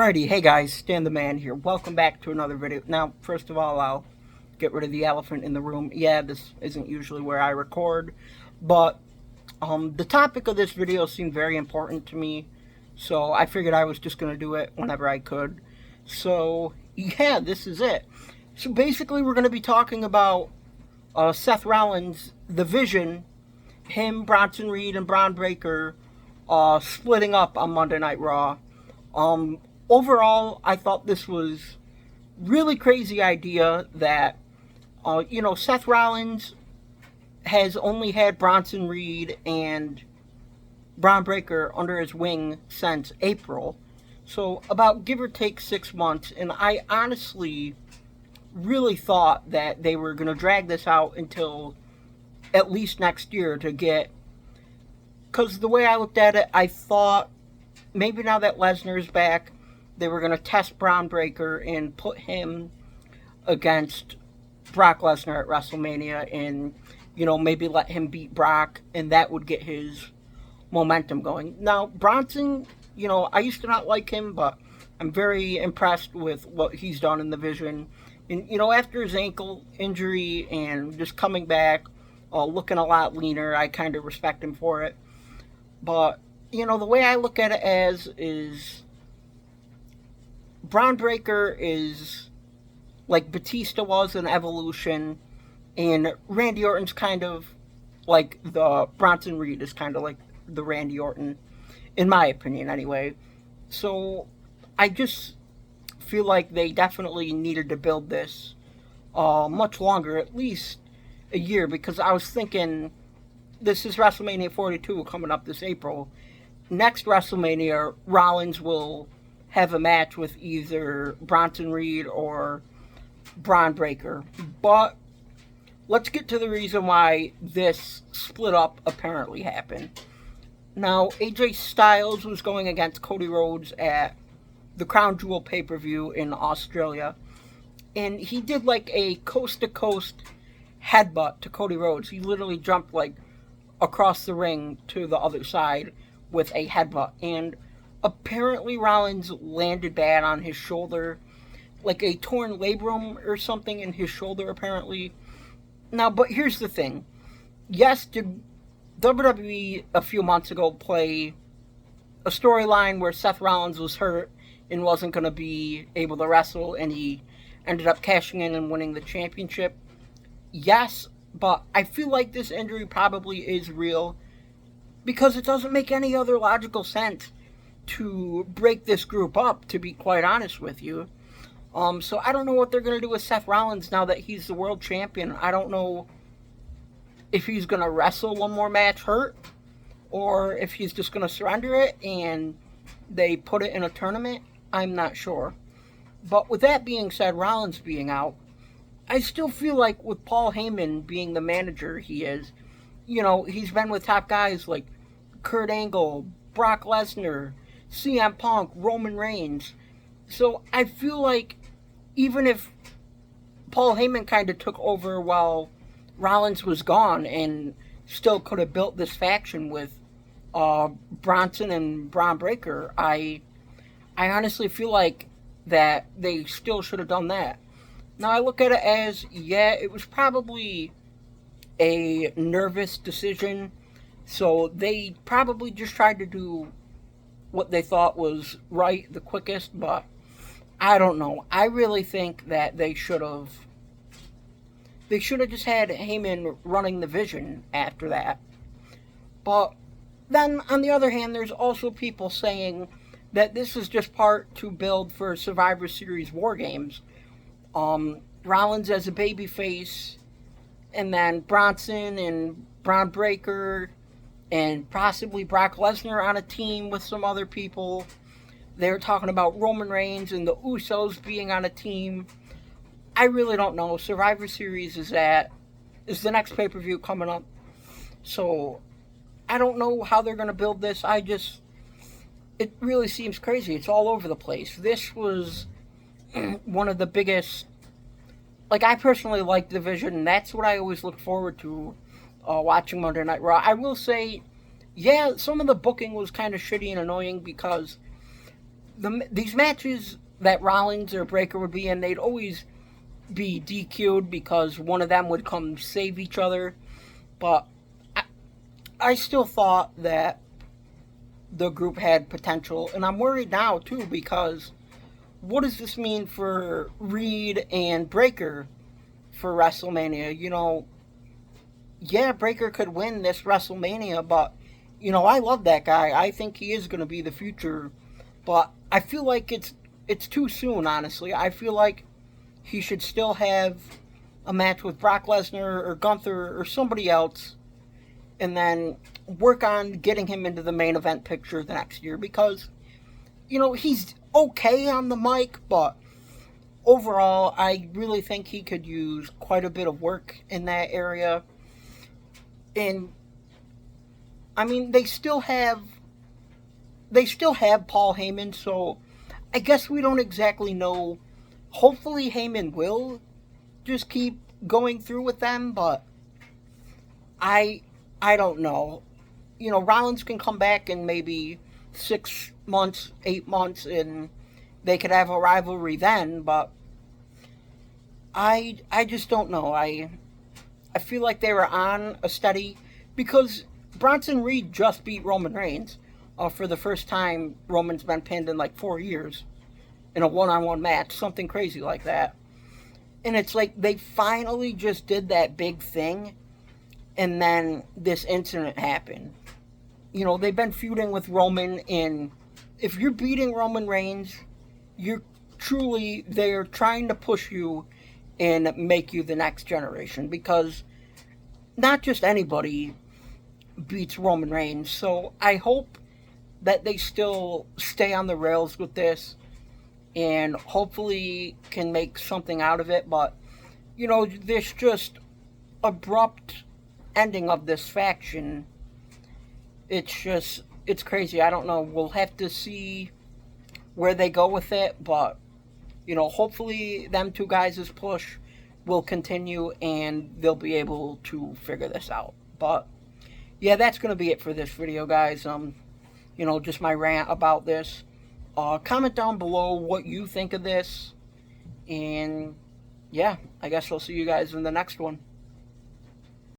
Alrighty, hey guys, Stan the Man here. Welcome back to another video. Now, first of all, I'll get rid of the elephant in the room. Yeah, this isn't usually where I record, but the topic of this video seemed very important to me, so I figured I was just going to do it whenever I could. So, yeah, this is it. So basically, we're going to be talking about Seth Rollins, the Vision, him, Bronson Reed, and Braun Breaker splitting up on Monday Night Raw. Overall, I thought this was really crazy idea that, Seth Rollins has only had Bronson Reed and Braun Breaker under his wing since April. So about give or take 6 months. And I honestly really thought that they were going to drag this out until at least next year to get... Because the way I looked at it, I thought maybe now that Lesnar's back, they were going to test Braun Breaker and put him against Brock Lesnar at WrestleMania and, maybe let him beat Brock, and that would get his momentum going. Now, Bronson, I used to not like him, but I'm very impressed with what he's done in the Vision. And, after his ankle injury and just coming back, looking a lot leaner, I kind of respect him for it. But, the way I look at it as is Braun Breaker is like Batista was in Evolution, and Randy Orton's kind of like the Bronson Reed is kind of like the Randy Orton, in my opinion anyway. So I just feel like they definitely needed to build this much longer, at least a year, because I was thinking this is WrestleMania 42 coming up this April. Next WrestleMania, Rollins will have a match with either Bronson Reed or Braun Breaker. But let's get to the reason why this split up apparently happened. Now, AJ Styles was going against Cody Rhodes at the Crown Jewel pay-per-view in Australia. And he did like a coast-to-coast headbutt to Cody Rhodes. He literally jumped like across the ring to the other side with a headbutt. And apparently Rollins landed bad on his shoulder, like a torn labrum or something in his shoulder apparently. Now, but here's the thing. Yes, did WWE a few months ago play a storyline where Seth Rollins was hurt and wasn't going to be able to wrestle, and he ended up cashing in and winning the championship? Yes, but I feel like this injury probably is real because it doesn't make any other logical sense to break this group up, to be quite honest with you. So I don't know what they're going to do with Seth Rollins now that he's the world champion. I don't know if he's going to wrestle one more match hurt, or if he's just going to surrender it and they put it in a tournament. I'm not sure. But with that being said, Rollins being out, I still feel like with Paul Heyman being the manager he is, he's been with top guys like Kurt Angle, Brock Lesnar, CM Punk, Roman Reigns. So I feel like even if Paul Heyman kind of took over while Rollins was gone and still could have built this faction with Bronson and Braun Breaker, I honestly feel like that they still should have done that. Now I look at it as, yeah, it was probably a nervous decision, so they probably just tried to do what they thought was right the quickest, but I don't know. I really think that they should have just had Heyman running the Vision after that. But then on the other hand, there's also people saying that this is just part to build for Survivor Series War Games. Rollins as a babyface, and then Bronson and Braun Breaker and possibly Brock Lesnar on a team with some other people. They're talking about Roman Reigns and the Usos being on a team. I really don't know. Survivor Series is the next pay-per-view coming up. So I don't know how they're going to build this. It really seems crazy. It's all over the place. This was one of the biggest... Like, I personally like the Vision, and that's what I always look forward to watching Monday Night Raw. I will say, yeah, some of the booking was kind of shitty and annoying because these matches that Rollins or Breaker would be in, they'd always be DQ'd because one of them would come save each other. But I still thought that the group had potential, and I'm worried now too because what does this mean for Reed and Breaker for WrestleMania? Yeah, Breaker could win this WrestleMania, but I love that guy. I think he is going to be the future, but I feel like it's too soon. Honestly, I feel like he should still have a match with Brock Lesnar or Gunther or somebody else, and then work on getting him into the main event picture the next year because he's okay on the mic, but overall, I really think he could use quite a bit of work in that area. And I mean, they still have Paul Heyman, so I guess we don't exactly know. Hopefully, Heyman will just keep going through with them, but I don't know. Rollins can come back in maybe 6 months, 8 months, and they could have a rivalry then, but I just don't know. I feel like they were on a steady, because Bronson Reed just beat Roman Reigns for the first time Roman's been pinned in like 4 years in a one-on-one match, something crazy like that. And it's like they finally just did that big thing, and then this incident happened. They've been feuding with Roman, and if you're beating Roman Reigns, they're trying to push you and make you the next generation, because not just anybody beats Roman Reigns. So I hope that they still stay on the rails with this and hopefully can make something out of it. But this just abrupt ending of this faction, it's crazy. I don't know. We'll have to see where they go with it, but hopefully them two guys' push will continue and they'll be able to figure this out. But yeah, that's gonna be it for this video, guys. Just my rant about this. Comment down below what you think of this, and yeah, I guess I'll see you guys in the next one.